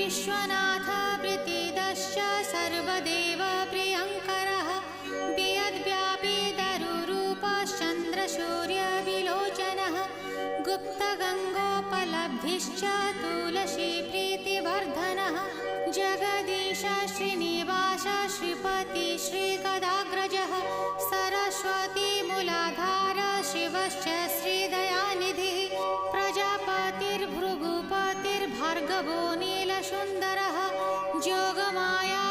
विश्वनाथ प्रीतिदश्च सर्वदेव प्रियङ्करः वियद्व्यापी तरुरूपश्चन्द्रसूर्यविलोचनः गुप्तगङ्गोपलब्धिश्च तुलसी प्रीतिवर्धनः जगदीश श्रीनिवास श्रीपति श्रीगदाग्रजः सरस्वती मूलाधार शिवश्च श्रीदयानिधिः प्रजापतिर्भृगुपतिर्भार्गवो नीलसुन्दरः जोगमाया